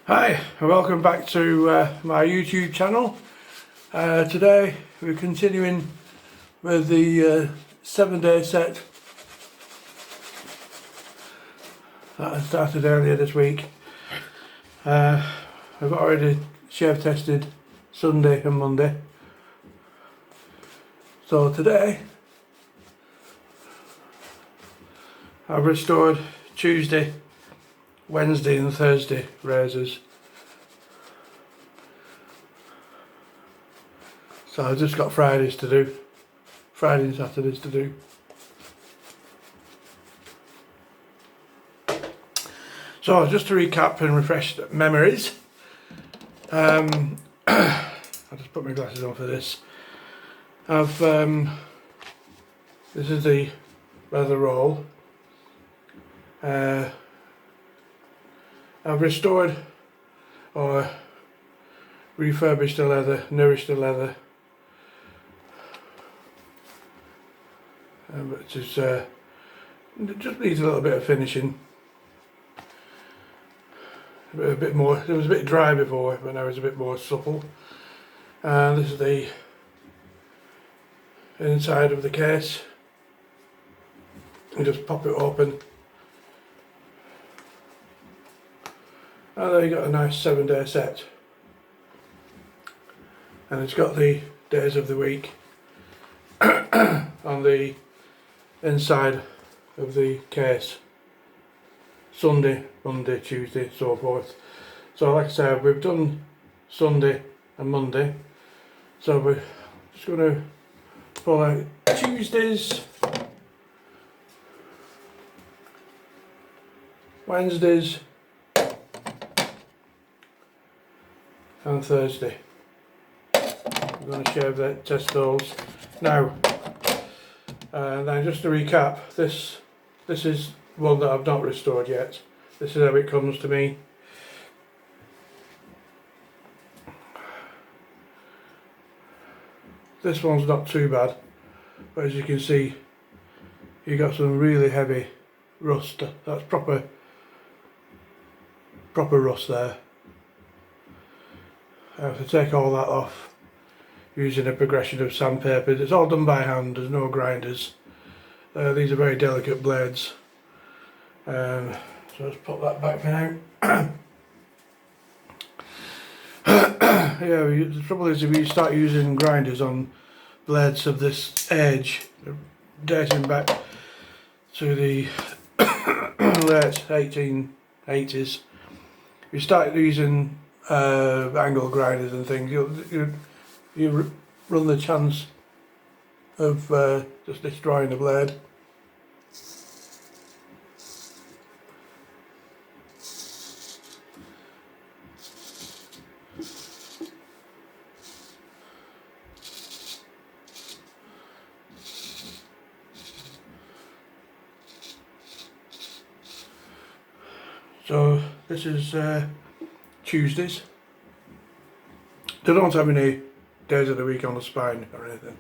Hi, and welcome back to my YouTube channel. Today we're continuing with the 7-day set that I started earlier this week. I've already shave tested Sunday and Monday. So today I've restored Tuesday, Wednesday and Thursday razors. So I've just got Friday and Saturdays to do. So just to recap and refresh memories, I'll just put my glasses on for this. This is the leather roll. I've restored or refurbished the leather, nourished the leather, but it just needs a little bit of finishing. A bit more. It was a bit dry before, but now it's a bit more supple. And this is the inside of the case. You just pop it open. And there you got a nice 7-day set. And it's got the days of the week on the inside of the case. Sunday, Monday, Tuesday, so forth. So like I said, we've done Sunday and Monday. So we're just going to pull out Tuesdays, Wednesdays and Thursday. We're going to shave that, test those. Now, then just to recap, this is one that I've not restored yet. This is how it comes to me. This one's not too bad, but as you can see, you got some really heavy rust. That's proper rust there. I have to take all that off using a progression of sandpaper. It's all done by hand, there's no grinders. These are very delicate blades. So let's put that back for now. Yeah, the trouble is if you start using grinders on blades of this age, dating back to the late 1880s, you start using angle grinders and things, you run the chance of just destroying the blade. So this is Tuesdays. They don't have any days of the week on the spine or anything.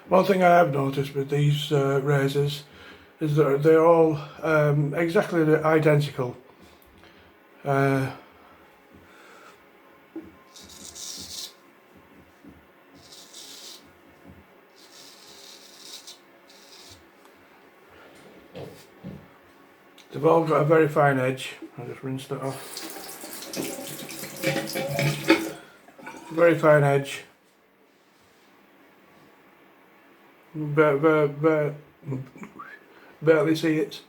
One thing I have noticed with these razors is that they're all exactly identical. They've all got a very fine edge. I'll just rinse that off. Very fine edge. Barely see it.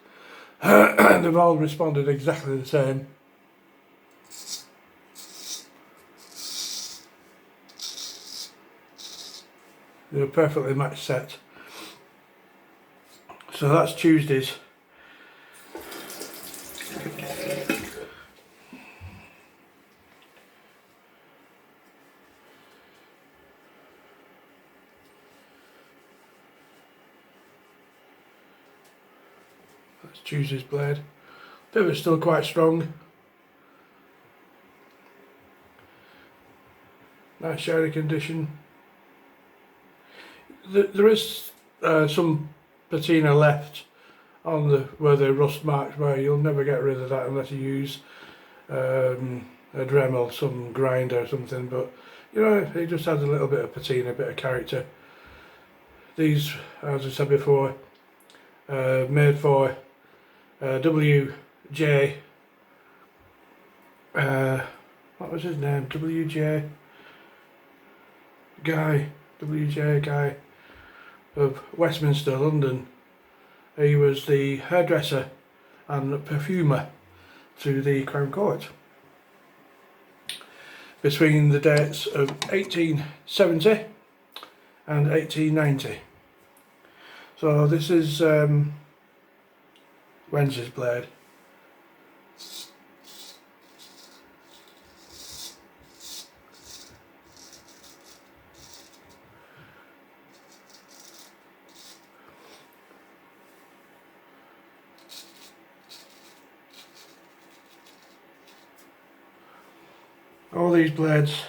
They've all responded exactly the same. They're a perfectly matched set. So that's Tuesdays. Let's choose this blade. Pivot's still quite strong. Nice shiny condition. There is some patina left on where the rust marks were. You'll never get rid of that unless you use a Dremel, some grinder or something, but you know, it just adds a little bit of patina, a bit of character. These, as I said before, made for W.J. What was his name? W.J.Guy. W.J.Guy of Westminster, London. He was the hairdresser and perfumer to the Crown Court between the dates of 1870 and 1890. So this is Wednesday's blade. All these blades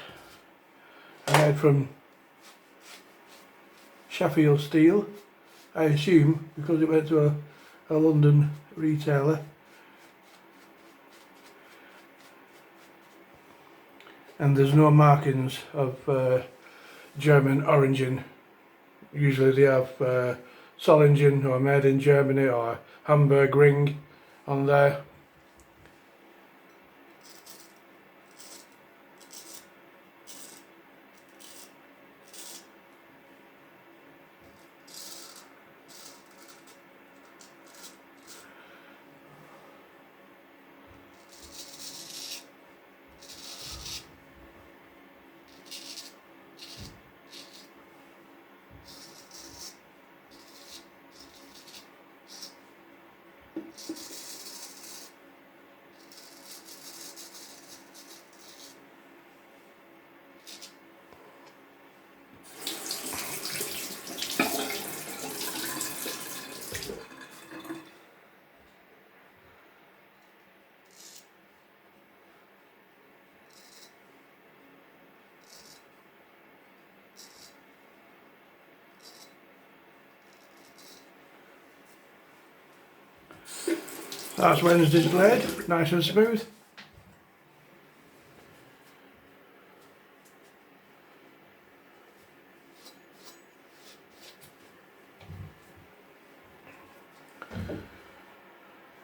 are made from Sheffield steel, I assume, because it went to a London retailer. And there's no markings of German origin. Usually they have Solingen or made in Germany or Hamburg ring on there. That's Wednesday's blade, nice and smooth.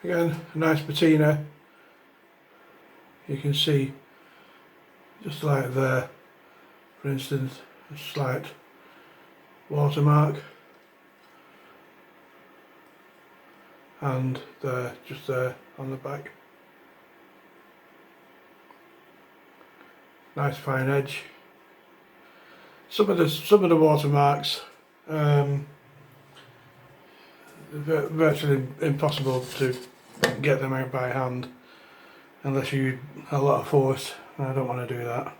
Again, a nice patina. You can see, just like there, for instance, a slight watermark. And there, just there on the back. Nice fine edge. Some of the watermarks virtually impossible to get them out by hand unless you use a lot of force, and I don't want to do that.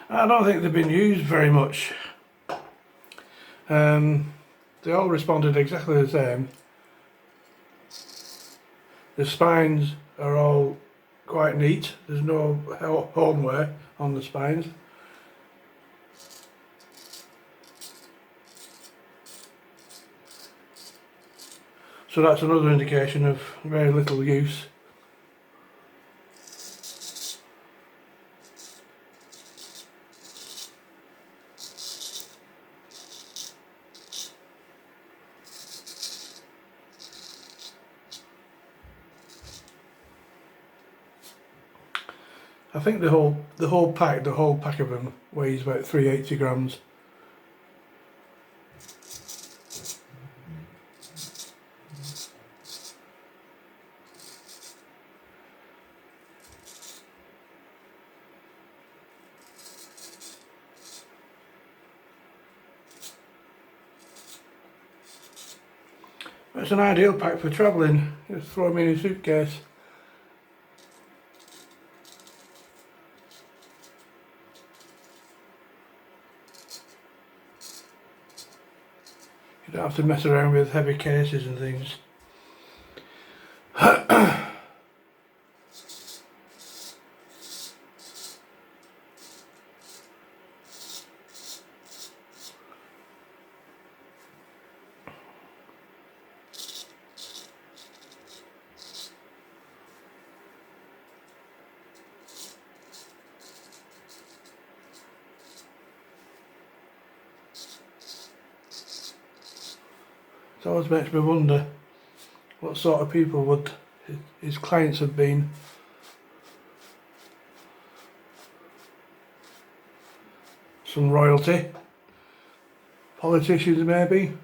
I don't think they've been used very much. They all responded exactly the same. The spines are all quite neat. There's no horn wear on the spines. So that's another indication of very little use. I think the whole pack of them weighs about 380 grams. It's an ideal pack for travelling. Just throw them in a suitcase. You don't have to mess around with heavy cases and things. It always makes me wonder what sort of people would his clients have been. Some royalty, politicians maybe.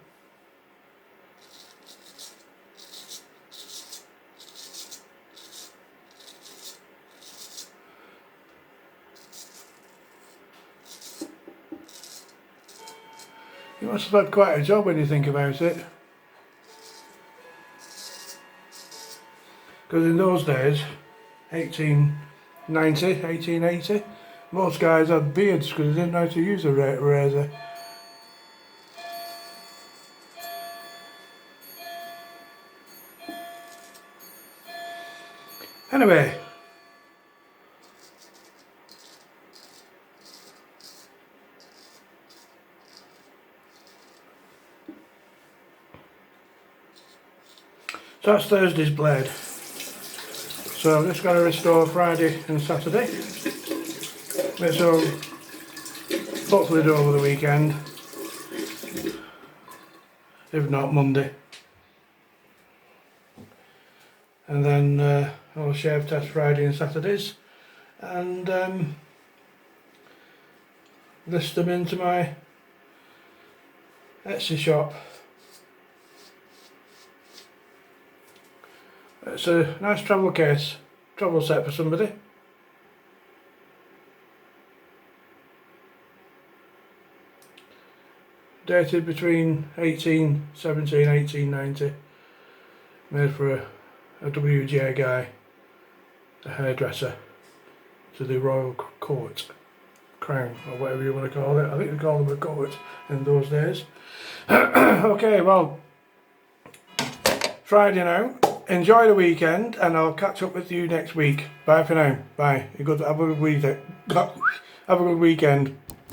He must have had quite a job when you think about it. Because in those days, 1880, most guys had beards because they didn't know how to use a razor. Anyway, so that's Thursday's blade. So I've just got to restore Friday and Saturday. So hopefully do over the weekend. If not, Monday. And then I'll shave test Friday and Saturdays. And list them into my Etsy shop. It's a nice travel case, travel set for somebody. Dated between 1817 and 1890. Made for a W.J.Guy, a hairdresser, to the royal court, crown, or whatever you want to call it. I think they called them a court in those days. Okay, well, Friday now. Enjoy the weekend, and I'll catch up with you next week. Bye for now. Bye. Have a good weekend.